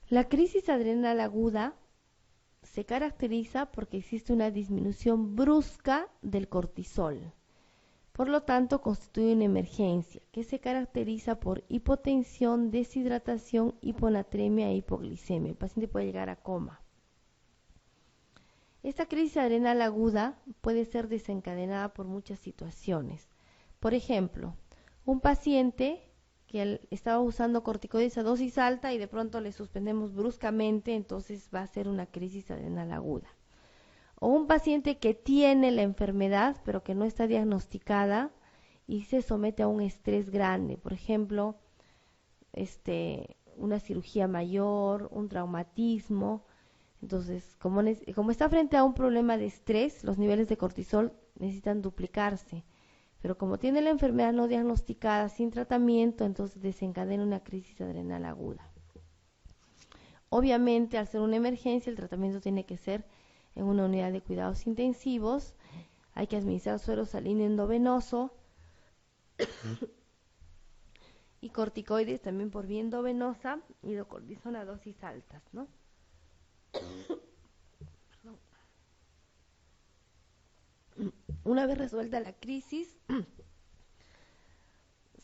La crisis adrenal aguda se caracteriza porque existe una disminución brusca del cortisol. Por lo tanto, constituye una emergencia que se caracteriza por hipotensión, deshidratación, hiponatremia e hipoglicemia. El paciente puede llegar a coma. Esta crisis adrenal aguda puede ser desencadenada por muchas situaciones. Por ejemplo, un paciente que estaba usando corticoides a dosis alta y de pronto le suspendemos bruscamente, entonces va a ser una crisis adrenal aguda. O un paciente que tiene la enfermedad pero que no está diagnosticada y se somete a un estrés grande, por ejemplo, una cirugía mayor, un traumatismo. Entonces, como está frente a un problema de estrés, los niveles de cortisol necesitan duplicarse. Pero como tiene la enfermedad no diagnosticada, sin tratamiento, entonces desencadena una crisis adrenal aguda. Obviamente, al ser una emergencia, el tratamiento tiene que ser en una unidad de cuidados intensivos. Hay que administrar suero salino endovenoso y corticoides también por vía endovenosa, hidrocortisona a dosis altas, ¿no? Una vez resuelta la crisis,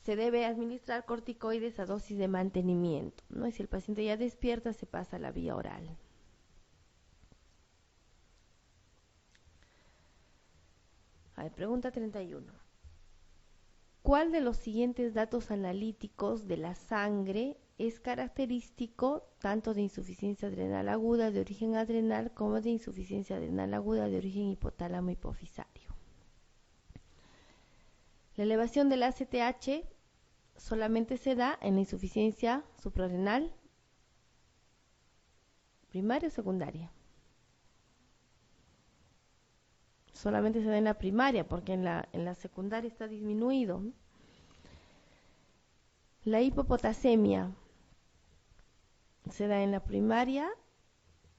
se debe administrar corticoides a dosis de mantenimiento, ¿no? Y si el paciente ya despierta, se pasa a la vía oral. A ver, pregunta 31. ¿Cuál de los siguientes datos analíticos de la sangre es característico tanto de insuficiencia adrenal aguda de origen adrenal como de insuficiencia adrenal aguda de origen hipotálamo hipofisario? La elevación del ACTH solamente se da en la insuficiencia suprarrenal primaria o secundaria. Solamente se da en la primaria porque en la secundaria está disminuido. La hipopotasemia se da en la primaria,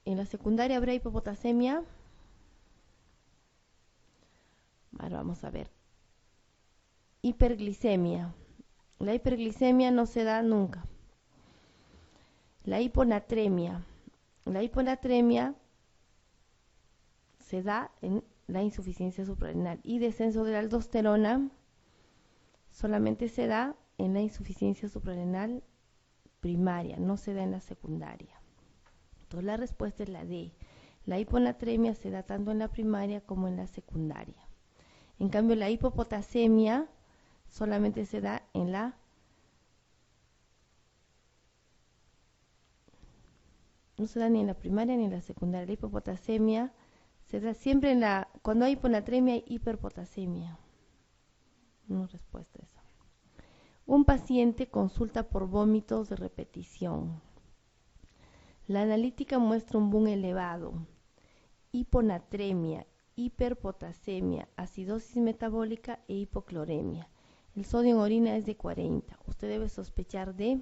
en la secundaria habrá hipopotasemia. Ahora vamos a ver. Hiperglicemia. La hiperglicemia no se da nunca. La hiponatremia. La hiponatremia se da en la insuficiencia suprarrenal y descenso de la aldosterona solamente se da en la insuficiencia suprarrenal primaria, no se da en la secundaria. Entonces la respuesta es la D. La hiponatremia se da tanto en la primaria como en la secundaria. En cambio, la hipopotasemia solamente se da en la no se da ni en la primaria ni en la secundaria. La hipopotasemia se da siempre cuando hay hiponatremia y hiperpotasemia. Una respuesta a eso. Un paciente consulta por vómitos de repetición. La analítica muestra un boom elevado, hiponatremia, hiperpotasemia, acidosis metabólica e hipocloremia. El sodio en orina es de 40. Usted debe sospechar de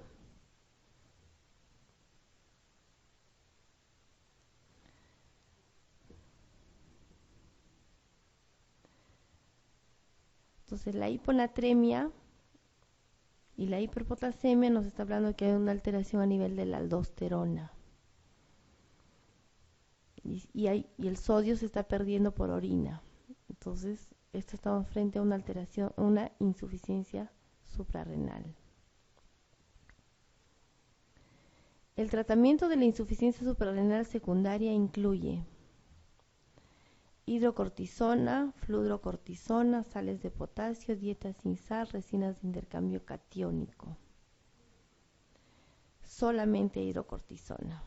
entonces la hiponatremia y la hiperpotasemia nos está hablando de que hay una alteración a nivel de la aldosterona. Y el sodio se está perdiendo por orina. Entonces, esto estamos frente a una alteración, una insuficiencia suprarrenal. El tratamiento de la insuficiencia suprarrenal secundaria incluye hidrocortisona, fludrocortisona, sales de potasio, dieta sin sal, resinas de intercambio catiónico. Solamente hidrocortisona.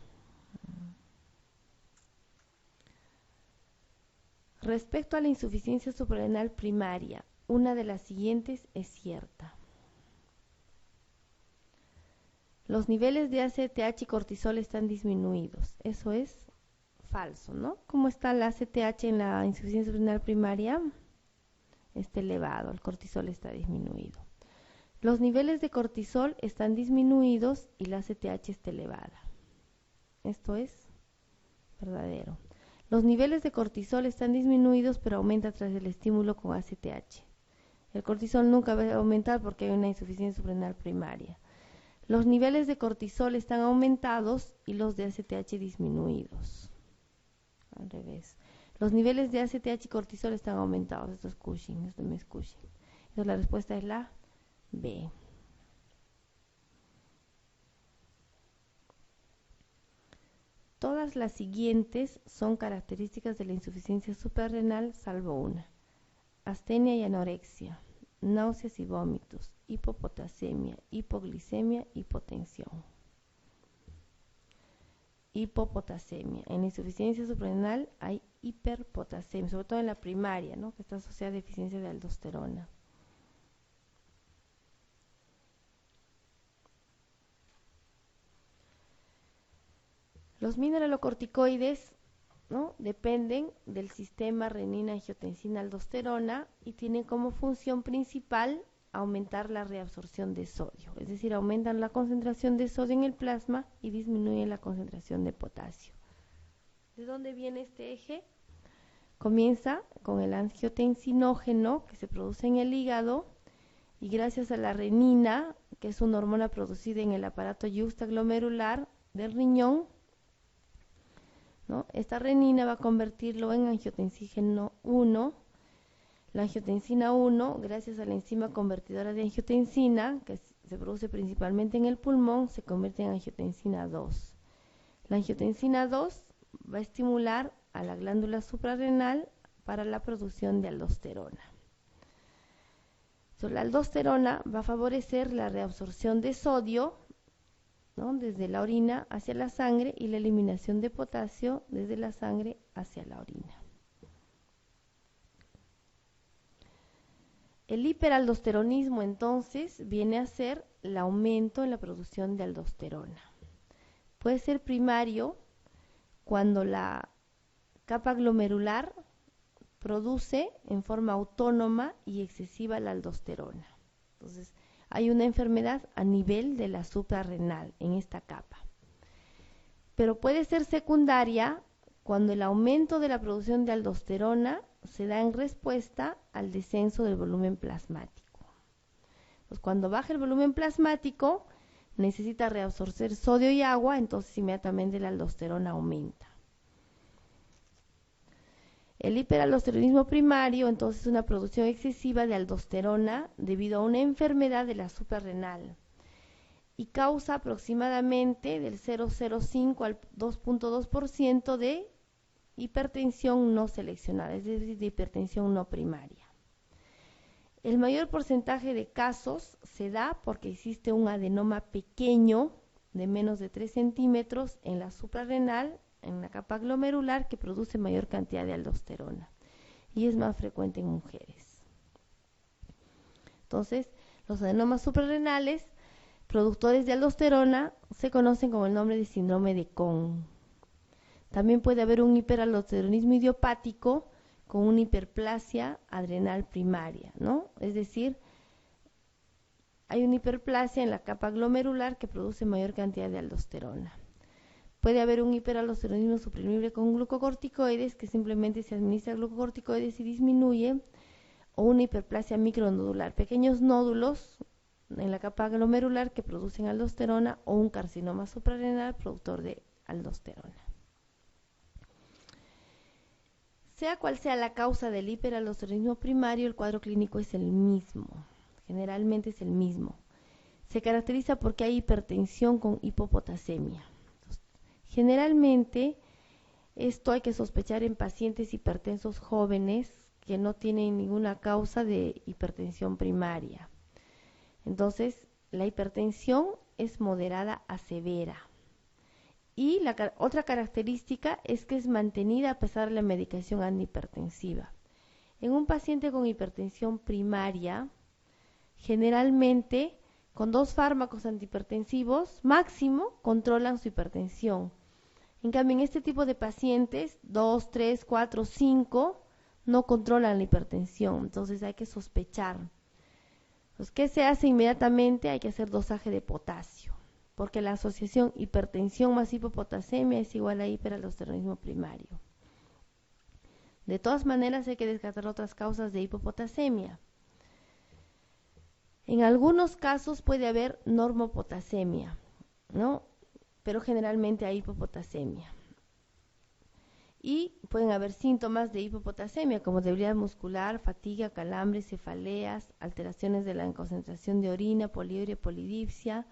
Respecto a la insuficiencia suprarrenal primaria, una de las siguientes es cierta. Los niveles de ACTH y cortisol están disminuidos. Eso es falso, ¿no? ¿Cómo está el ACTH en la insuficiencia suprarrenal primaria? Está elevado, el cortisol está disminuido. Los niveles de cortisol están disminuidos y la ACTH está elevada. Esto es verdadero. Los niveles de cortisol están disminuidos, pero aumenta tras el estímulo con ACTH. El cortisol nunca va a aumentar porque hay una insuficiencia suprarrenal primaria. Los niveles de cortisol están aumentados y los de ACTH disminuidos. Al revés. Los niveles de ACTH y cortisol están aumentados. Esto es Cushing, esto no es Cushing. Entonces la respuesta es la B. Todas las siguientes son características de la insuficiencia suprarrenal, salvo una: astenia y anorexia, náuseas y vómitos, hipopotasemia, hipoglicemia, hipotensión. Hipopotasemia. En la insuficiencia suprarrenal hay hiperpotasemia, sobre todo en la primaria, ¿no?, que está asociada a deficiencia de aldosterona. Los mineralocorticoides, ¿no?, dependen del sistema renina-angiotensina-aldosterona y tienen como función principal aumentar la reabsorción de sodio, es decir, aumentan la concentración de sodio en el plasma y disminuyen la concentración de potasio. ¿De dónde viene este eje? Comienza con el angiotensinógeno que se produce en el hígado y gracias a la renina, que es una hormona producida en el aparato yuxtaglomerular del riñón, ¿no?, esta renina va a convertirlo en angiotensígeno 1. La angiotensina 1, gracias a la enzima convertidora de angiotensina, que se produce principalmente en el pulmón, se convierte en angiotensina 2. La angiotensina 2 va a estimular a la glándula suprarrenal para la producción de aldosterona. Entonces, la aldosterona va a favorecer la reabsorción de sodio, ¿no?, desde la orina hacia la sangre y la eliminación de potasio desde la sangre hacia la orina. El hiperaldosteronismo entonces viene a ser el aumento en la producción de aldosterona. Puede ser primario cuando la capa glomerular produce en forma autónoma y excesiva la aldosterona. Entonces, hay una enfermedad a nivel de la suprarrenal en esta capa. Pero puede ser secundaria cuando el aumento de la producción de aldosterona se da en respuesta al descenso del volumen plasmático. Pues cuando baja el volumen plasmático, necesita reabsorber sodio y agua, entonces inmediatamente la aldosterona aumenta. El hiperaldosteronismo primario, entonces, es una producción excesiva de aldosterona debido a una enfermedad de la suprarrenal y causa aproximadamente del 0,05 al 2,2% de hipertensión no seleccionada, es decir, de hipertensión no primaria. El mayor porcentaje de casos se da porque existe un adenoma pequeño de menos de 3 centímetros en la suprarrenal, en la capa glomerular, que produce mayor cantidad de aldosterona y es más frecuente en mujeres. Entonces, los adenomas suprarrenales productores de aldosterona se conocen con el nombre de síndrome de Cohn. También puede haber un hiperaldosteronismo idiopático con una hiperplasia adrenal primaria, ¿no? Es decir, hay una hiperplasia en la capa glomerular que produce mayor cantidad de aldosterona. Puede haber un hiperaldosteronismo suprimible con glucocorticoides, que simplemente se administra glucocorticoides y disminuye, o una hiperplasia micronodular, pequeños nódulos en la capa glomerular que producen aldosterona, o un carcinoma suprarrenal productor de aldosterona. Sea cual sea la causa del hiperaldosteronismo primario, el cuadro clínico es el mismo, generalmente es el mismo. Se caracteriza porque hay hipertensión con hipopotasemia. Generalmente, esto hay que sospechar en pacientes hipertensos jóvenes que no tienen ninguna causa de hipertensión primaria. Entonces, la hipertensión es moderada a severa. Y la otra característica es que es mantenida a pesar de la medicación antihipertensiva. En un paciente con hipertensión primaria, generalmente con 2 fármacos antihipertensivos máximo controlan su hipertensión. En cambio, en este tipo de pacientes, 2, 3, 4, 5 no controlan la hipertensión, entonces hay que sospechar. Pues, ¿qué se hace inmediatamente? Hay que hacer dosaje de potasio, porque la asociación hipertensión más hipopotasemia es igual a hiperaldosteronismo primario. De todas maneras, hay que descartar otras causas de hipopotasemia. En algunos casos puede haber normopotasemia, ¿no? Pero generalmente hay hipopotasemia. Y pueden haber síntomas de hipopotasemia como debilidad muscular, fatiga, calambres, cefaleas, alteraciones de la concentración de orina, poliuria, polidipsia.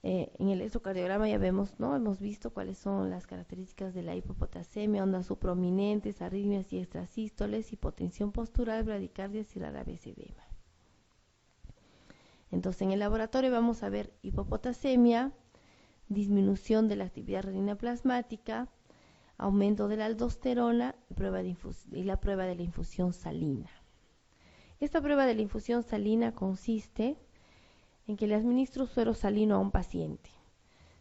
En el electrocardiograma ya vemos, ¿no? Hemos visto cuáles son las características de la hipopotasemia: ondas supraeminentes, arritmias y extrasístoles, hipotensión postural, bradicardias y rara vez edema. Entonces, en el laboratorio vamos a ver hipopotasemia, disminución de la actividad renina plasmática, aumento de la aldosterona y la prueba de la infusión salina. Esta prueba de la infusión salina consiste en que le administro suero salino a un paciente.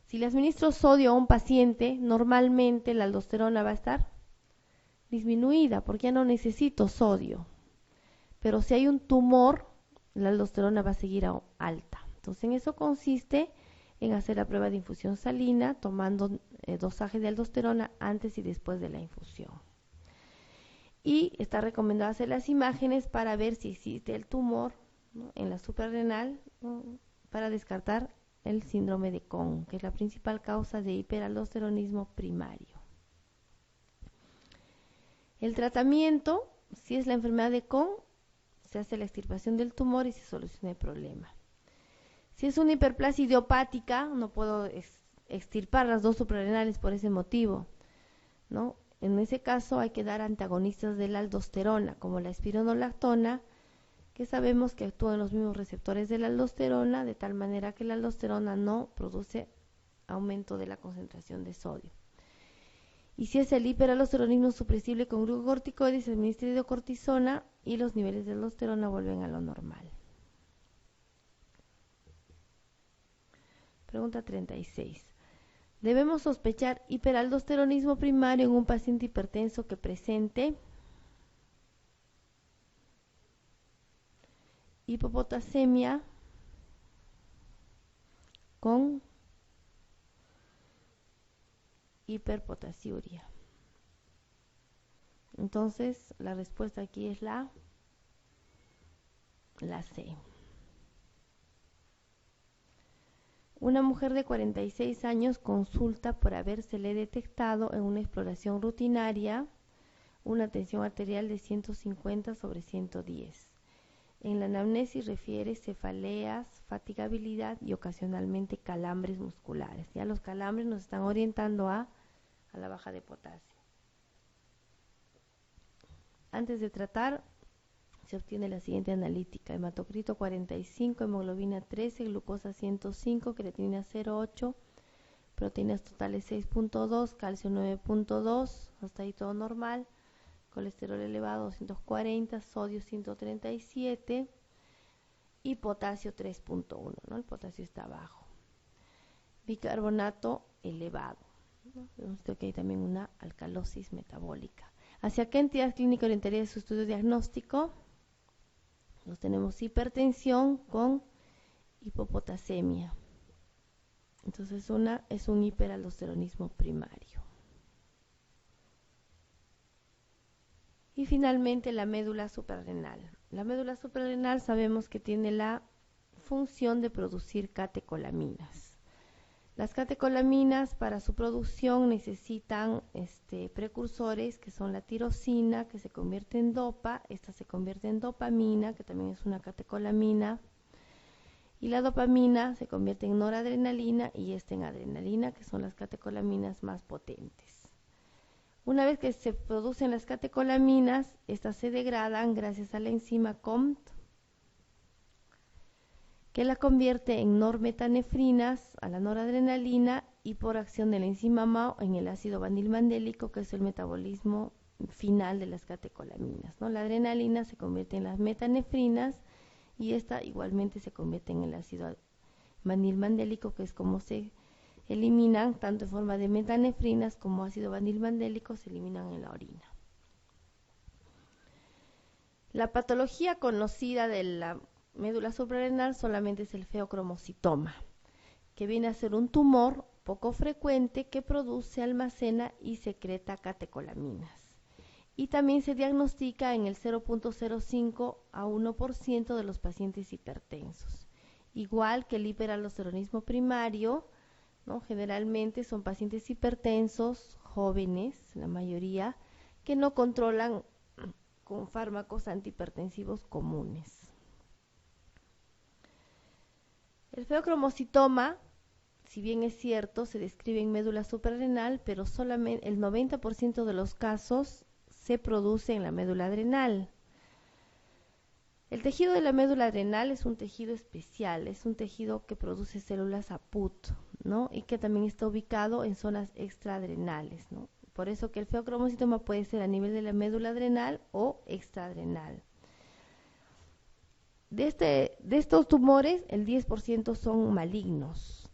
Si le administro sodio a un paciente, normalmente la aldosterona va a estar disminuida porque ya no necesito sodio. Pero si hay un tumor, la aldosterona va a seguir alta. Entonces, en eso consiste en hacer la prueba de infusión salina, tomando dosaje de aldosterona antes y después de la infusión. Y está recomendado hacer las imágenes para ver si existe el tumor, ¿no?, en la suprarrenal, ¿no?, para descartar el síndrome de Cohn, que es la principal causa de hiperaldosteronismo primario. El tratamiento, si es la enfermedad de Cohn, se hace la extirpación del tumor y se soluciona el problema. Si es una hiperplasia idiopática, no puedo extirpar las dos suprarrenales por ese motivo, ¿no? En ese caso hay que dar antagonistas de la aldosterona, como la espironolactona, que sabemos que actúan los mismos receptores de la aldosterona, de tal manera que la aldosterona no produce aumento de la concentración de sodio. Y si es el hiperaldosteronismo supresible con glucocorticoides, se administra hidrocortisona y los niveles de aldosterona vuelven a lo normal. Pregunta 36. ¿Debemos sospechar hiperaldosteronismo primario en un paciente hipertenso que presente hipopotasemia con hiperpotasiuria? Entonces, la respuesta aquí es la C. Una mujer de 46 años consulta por habérsele detectado en una exploración rutinaria una tensión arterial de 150/110. En la anamnesis refiere cefaleas, fatigabilidad y ocasionalmente calambres musculares. Ya los calambres nos están orientando a la baja de potasio. Antes de tratar, se obtiene la siguiente analítica: hematocrito 45, hemoglobina 13, glucosa 105, creatinina 0,8, proteínas totales 6,2, calcio 9,2, hasta ahí todo normal, colesterol elevado 240, sodio 137 y potasio 3,1, ¿no? El potasio está bajo. Bicarbonato elevado, ¿no? Vemos que hay también una alcalosis metabólica. ¿Hacia qué entidad clínica orientaría su estudio diagnóstico? Nos tenemos hipertensión con hipopotasemia. Entonces es un hiperaldosteronismo primario. Y finalmente la médula suprarrenal. La médula suprarrenal sabemos que tiene la función de producir catecolaminas. Las catecolaminas, para su producción, necesitan precursores que son la tirosina, que se convierte en dopa. Esta se convierte en dopamina, que también es una catecolamina, y la dopamina se convierte en noradrenalina y esta en adrenalina, que son las catecolaminas más potentes. Una vez que se producen las catecolaminas, estas se degradan gracias a la enzima COMT, que la convierte en normetanefrinas, a la noradrenalina, y por acción de la enzima MAO en el ácido vanilmandélico, que es el metabolismo final de las catecolaminas, ¿no? La adrenalina se convierte en las metanefrinas y esta igualmente se convierte en el ácido vanilmandélico, que es como se eliminan, tanto en forma de metanefrinas como ácido vanilmandélico, se eliminan en la orina. La patología conocida de la médula suprarrenal solamente es el feocromocitoma, que viene a ser un tumor poco frecuente que produce, almacena y secreta catecolaminas. y también se diagnostica en el 0.05 a 1% de los pacientes hipertensos. Igual que el hiperaldosteronismo primario, ¿no? Generalmente son pacientes hipertensos, jóvenes, la mayoría, que no controlan con fármacos antihipertensivos comunes. El feocromocitoma, si bien es cierto, se describe en médula suprarrenal, pero solamente el 90% de los casos se produce en la médula adrenal. El tejido de la médula adrenal es un tejido especial, es un tejido que produce células APUT, ¿no? Y que también está ubicado en zonas extraadrenales, ¿no? Por eso que el feocromocitoma puede ser a nivel de la médula adrenal o extraadrenal. De estos tumores, el 10% son malignos,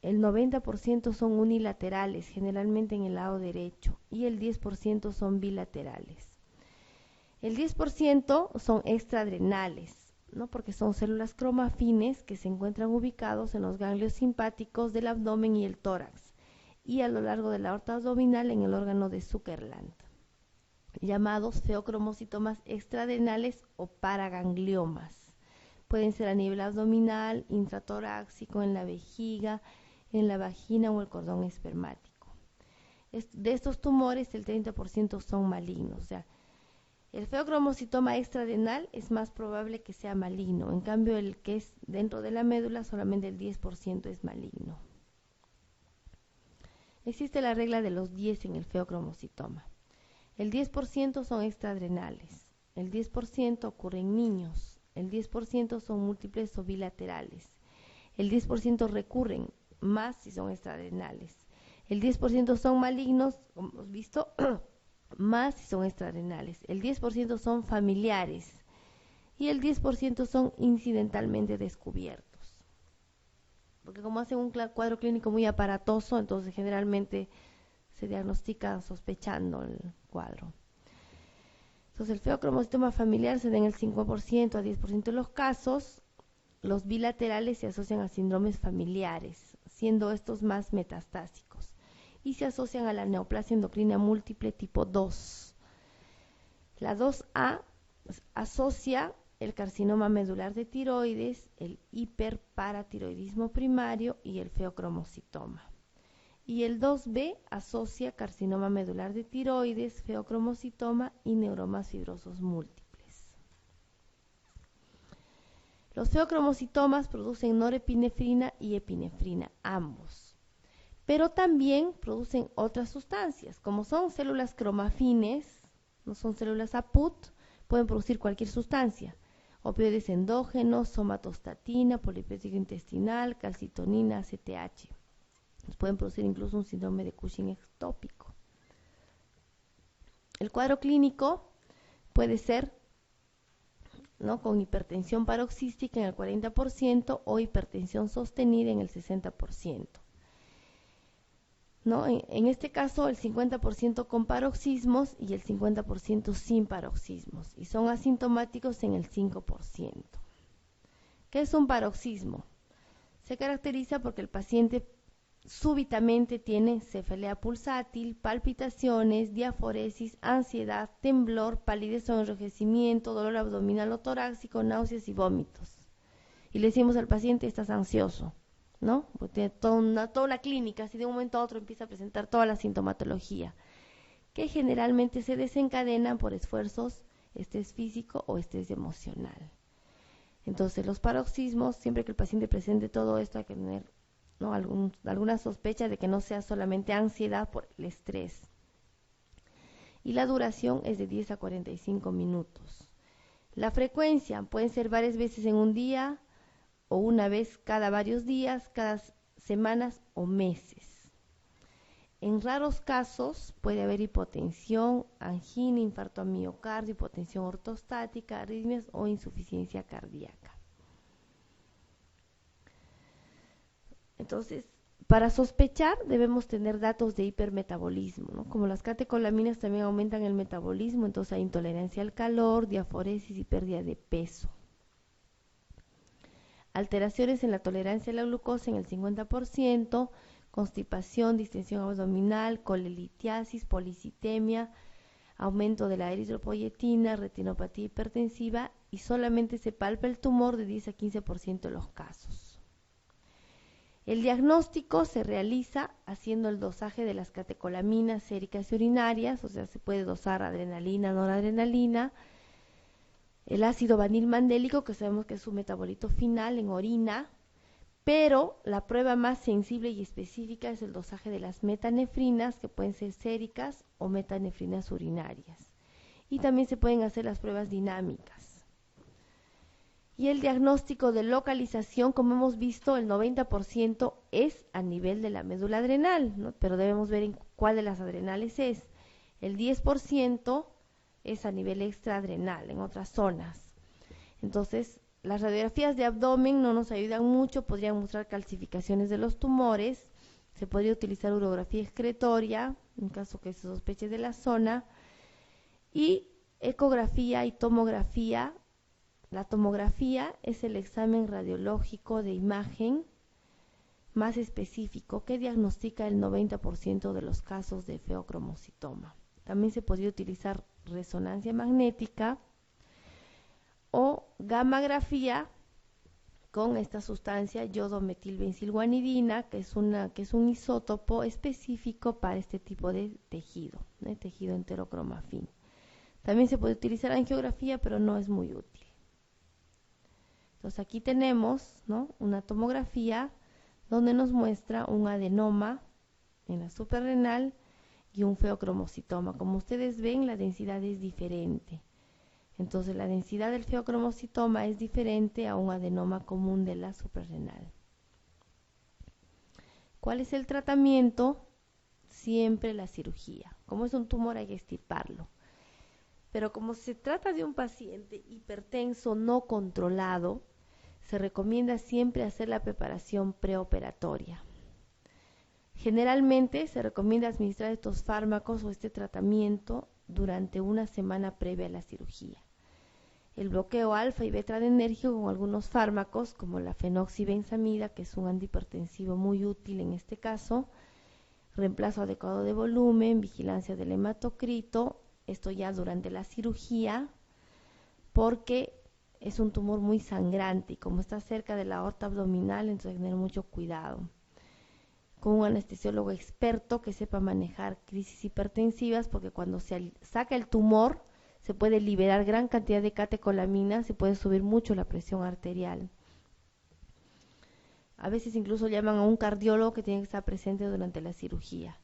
el 90% son unilaterales, generalmente en el lado derecho, y el 10% son bilaterales. El 10% son extraadrenales, ¿no? Porque son células cromafines que se encuentran ubicados en los ganglios simpáticos del abdomen y el tórax, y a lo largo de la aorta abdominal en el órgano de Zuckerland, llamados feocromocitomas extraadrenales o paragangliomas. Pueden ser a nivel abdominal, intratorácico, en la vejiga, en la vagina o el cordón espermático. De estos tumores, el 30% son malignos. O sea, el feocromocitoma extraadrenal es más probable que sea maligno. En cambio, el que es dentro de la médula, solamente el 10% es maligno. Existe la regla de los 10 en el feocromocitoma. El 10% son extraadrenales. El 10% ocurre en niños. El 10% son múltiples o bilaterales. El 10% recurren, más si son extraadrenales. El 10% son malignos, como hemos visto, más si son extraadrenales. El 10% son familiares y el 10% son incidentalmente descubiertos. Porque como hacen un cuadro clínico muy aparatoso, entonces generalmente se diagnostica sospechando el cuadro. Entonces el feocromocitoma familiar se da en el 5% a 10% de los casos. Los bilaterales se asocian a síndromes familiares, siendo estos más metastásicos, y se asocian a la neoplasia endocrina múltiple tipo 2. La 2A asocia el carcinoma medular de tiroides, el hiperparatiroidismo primario y el feocromocitoma. Y el 2B asocia carcinoma medular de tiroides, feocromocitoma y neuromas fibrosos múltiples. Los feocromocitomas producen norepinefrina y epinefrina, ambos. Pero también producen otras sustancias, como son células cromafines, no son células APUT, pueden producir cualquier sustancia. Opioides endógenos, somatostatina, polipéptido intestinal, calcitonina, ACTH. Pueden producir incluso un síndrome de Cushing ectópico. El cuadro clínico puede ser, ¿no?, con hipertensión paroxística en el 40% o hipertensión sostenida en el 60%. ¿No? En este caso, el 50% con paroxismos y el 50% sin paroxismos, y son asintomáticos en el 5%. ¿Qué es un paroxismo? Se caracteriza porque el paciente súbitamente tiene cefalea pulsátil, palpitaciones, diaforesis, ansiedad, temblor, palidez o enrojecimiento, dolor abdominal o torácico, náuseas y vómitos. Y le decimos al paciente: estás ansioso, ¿no? Porque tiene toda una clínica, así de un momento a otro empieza a presentar toda la sintomatología, que generalmente se desencadena por esfuerzos, estrés físico o estrés emocional. Entonces, los paroxismos, siempre que el paciente presente todo esto, hay que tener, ¿no?, alguna sospecha de que no sea solamente ansiedad por el estrés. Y la duración es de 10 a 45 minutos. La frecuencia pueden ser varias veces en un día o una vez cada varios días, cada semanas o meses. En raros casos puede haber hipotensión, angina, infarto a miocardio, hipotensión ortostática, arritmias o insuficiencia cardíaca. Entonces, para sospechar debemos tener datos de hipermetabolismo, ¿no? Como las catecolaminas también aumentan el metabolismo, entonces hay intolerancia al calor, diaforesis y pérdida de peso. Alteraciones en la tolerancia a la glucosa en el 50%, constipación, distensión abdominal, colelitiasis, policitemia, aumento de la eritropoyetina, retinopatía hipertensiva, y solamente se palpa el tumor de 10 a 15% de los casos. El diagnóstico se realiza haciendo el dosaje de las catecolaminas séricas y urinarias, o sea, se puede dosar adrenalina, noradrenalina, el ácido vanilmandélico, que sabemos que es su metabolito final en orina, pero la prueba más sensible y específica es el dosaje de las metanefrinas, que pueden ser séricas o metanefrinas urinarias. Y también se pueden hacer las pruebas dinámicas. Y el diagnóstico de localización, como hemos visto, el 90% es a nivel de la médula adrenal, ¿no? Pero debemos ver en cuál de las adrenales es. El 10% es a nivel extraadrenal, en otras zonas. Entonces, las radiografías de abdomen no nos ayudan mucho, podrían mostrar calcificaciones de los tumores, se podría utilizar urografía excretoria, en caso que se sospeche de la zona, y ecografía y tomografía. La tomografía es el examen radiológico de imagen más específico que diagnostica el 90% de los casos de feocromocitoma. También se podría utilizar resonancia magnética o gammagrafía con esta sustancia yodometilbenzilguanidina, que es un isótopo específico para este tipo de tejido, tejido enterocromafín. También se puede utilizar angiografía, pero no es muy útil. Entonces aquí tenemos, ¿no?, una tomografía donde nos muestra un adenoma en la suprarrenal y un feocromocitoma. Como ustedes ven, la densidad es diferente. Entonces la densidad del feocromocitoma es diferente a un adenoma común de la suprarrenal. ¿Cuál es el tratamiento? Siempre la cirugía. Como es un tumor hay que extirparlo. Pero como se trata de un paciente hipertenso no controlado, se recomienda siempre hacer la preparación preoperatoria. Generalmente se recomienda administrar estos fármacos o este tratamiento durante una semana previa a la cirugía. El bloqueo alfa y beta adrenérgico con algunos fármacos como la fenoxibenzamida, que es un antihipertensivo muy útil en este caso, reemplazo adecuado de volumen, vigilancia del hematocrito, esto ya durante la cirugía, porque es un tumor muy sangrante y como está cerca de la aorta abdominal, entonces hay que tener mucho cuidado. Con un anestesiólogo experto que sepa manejar crisis hipertensivas, porque cuando se saca el tumor se puede liberar gran cantidad de catecolaminas, se puede subir mucho la presión arterial. A veces incluso llaman a un cardiólogo que tiene que estar presente durante la cirugía.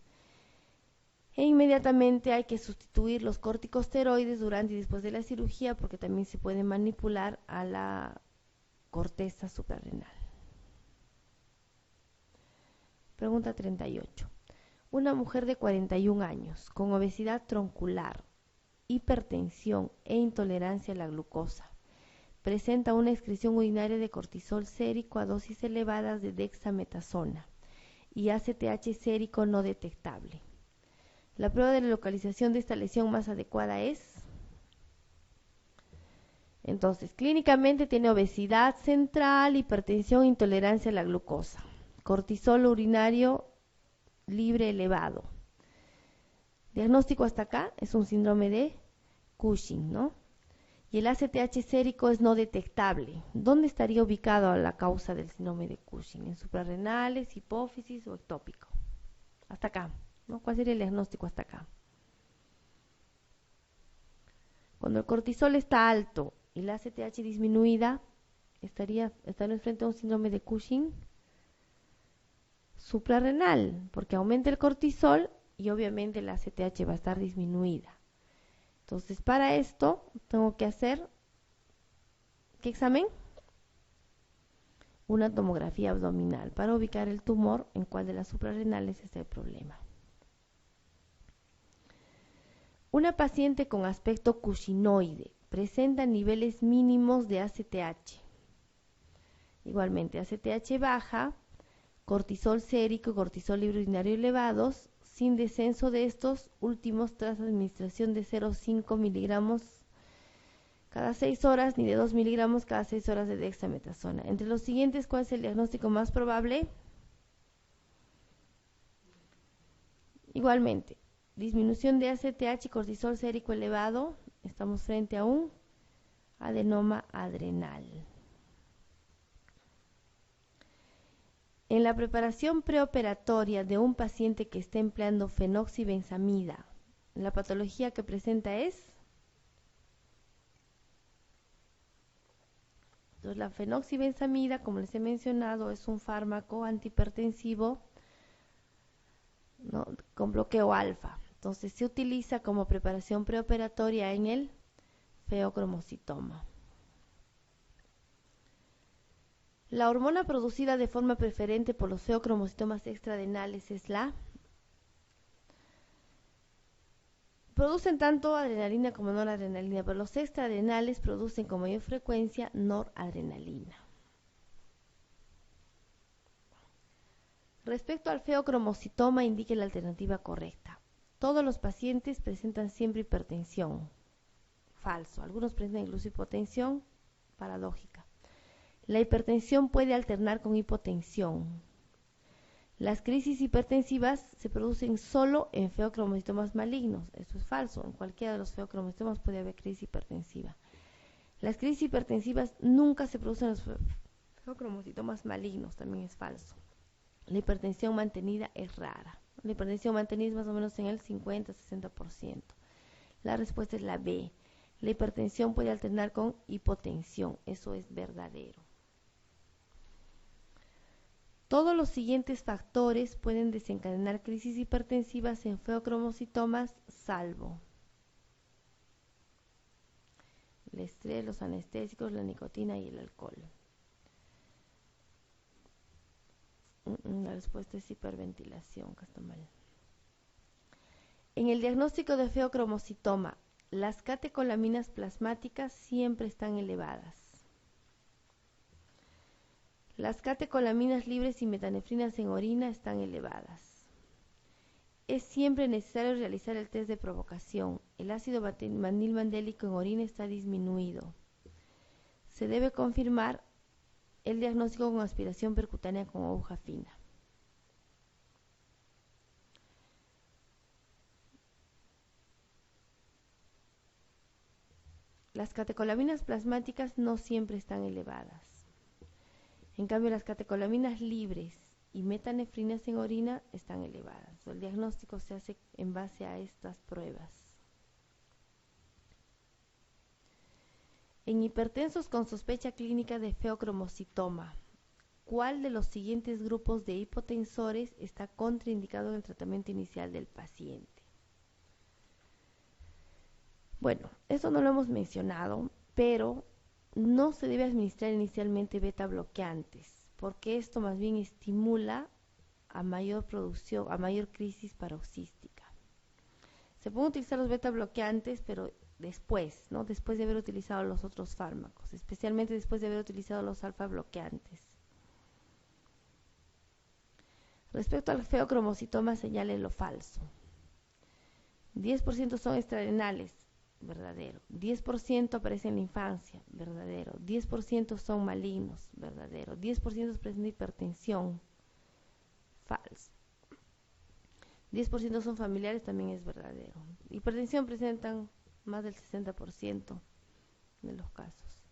E inmediatamente hay que sustituir los corticosteroides durante y después de la cirugía, porque también se puede manipular a la corteza suprarrenal. Pregunta 38. Una mujer de 41 años con obesidad troncular, hipertensión e intolerancia a la glucosa presenta una excreción urinaria de cortisol sérico a dosis elevadas de dexametasona y ACTH sérico no detectable. La prueba de la localización de esta lesión más adecuada es, entonces, clínicamente tiene obesidad central, hipertensión e intolerancia a la glucosa, cortisol urinario libre elevado. Diagnóstico hasta acá es un síndrome de Cushing, ¿no? Y el ACTH sérico es no detectable. ¿Dónde estaría ubicado la causa del síndrome de Cushing? ¿En suprarrenales, hipófisis o ectópico? Hasta acá, ¿no? ¿Cuál sería el diagnóstico hasta acá? Cuando el cortisol está alto y la ACTH disminuida, estaríamos frente a un síndrome de Cushing suprarrenal, porque aumenta el cortisol y obviamente la ACTH va a estar disminuida. Entonces, para esto tengo que hacer, ¿qué examen? Una tomografía abdominal para ubicar el tumor en cuál de las suprarrenales es el problema. Una paciente con aspecto cushinoide presenta niveles mínimos de ACTH. Igualmente, ACTH baja, cortisol sérico y cortisol libre urinario elevados, sin descenso de estos últimos tras administración de 0,5 miligramos cada 6 horas ni de 2 miligramos cada 6 horas de dexametasona. Entre los siguientes, ¿cuál es el diagnóstico más probable? Igualmente, disminución de ACTH y cortisol sérico elevado, estamos frente a un adenoma adrenal. En la preparación preoperatoria de un paciente que está empleando fenoxibenzamida, la patología que presenta es... Entonces, la fenoxibenzamida, como les he mencionado, es un fármaco antihipertensivo, ¿no?, con bloqueo alfa. Entonces, se utiliza como preparación preoperatoria en el feocromocitoma. La hormona producida de forma preferente por los feocromocitomas extradenales es la... Producen tanto adrenalina como noradrenalina, pero los extradenales producen con mayor frecuencia noradrenalina. Respecto al feocromocitoma, indique la alternativa correcta. Todos los pacientes presentan siempre hipertensión. Falso. Algunos presentan incluso hipotensión paradójica. La hipertensión puede alternar con hipotensión. Las crisis hipertensivas se producen solo en feocromocitomas malignos. Esto es falso. En cualquiera de los feocromocitomas puede haber crisis hipertensiva. Las crisis hipertensivas nunca se producen en los feocromocitomas malignos. También es falso. La hipertensión mantenida es rara. La hipertensión mantenida es más o menos en el 50-60%. La respuesta es la B. La hipertensión puede alternar con hipotensión. Eso es verdadero. Todos los siguientes factores pueden desencadenar crisis hipertensivas en feocromocitomas, salvo el estrés, los anestésicos, la nicotina y el alcohol. La respuesta es hiperventilación, que está mal. En el diagnóstico de feocromocitoma, las catecolaminas plasmáticas siempre están elevadas. Las catecolaminas libres y metanefrinas en orina están elevadas. Es siempre necesario realizar el test de provocación. El ácido vanilmandélico en orina está disminuido. Se debe confirmar el diagnóstico con aspiración percutánea con aguja fina. Las catecolaminas plasmáticas no siempre están elevadas. En cambio, las catecolaminas libres y metanefrinas en orina están elevadas. El diagnóstico se hace en base a estas pruebas. En hipertensos con sospecha clínica de feocromocitoma, ¿cuál de los siguientes grupos de hipotensores está contraindicado en el tratamiento inicial del paciente? Bueno, eso no lo hemos mencionado, pero no se debe administrar inicialmente beta bloqueantes, porque esto más bien estimula a mayor producción, a mayor crisis paroxística. Se pueden utilizar los beta bloqueantes, pero después, ¿no? Después de haber utilizado los otros fármacos, especialmente después de haber utilizado los alfa bloqueantes. Respecto al feocromocitoma, señale lo falso. 10% son extrarenales, verdadero. 10% aparece en la infancia, verdadero. 10% son malignos, verdadero. 10% presenta hipertensión, falso. 10% son familiares, también es verdadero. Hipertensión presentan más del 60% de los casos.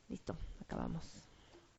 Listo, acabamos.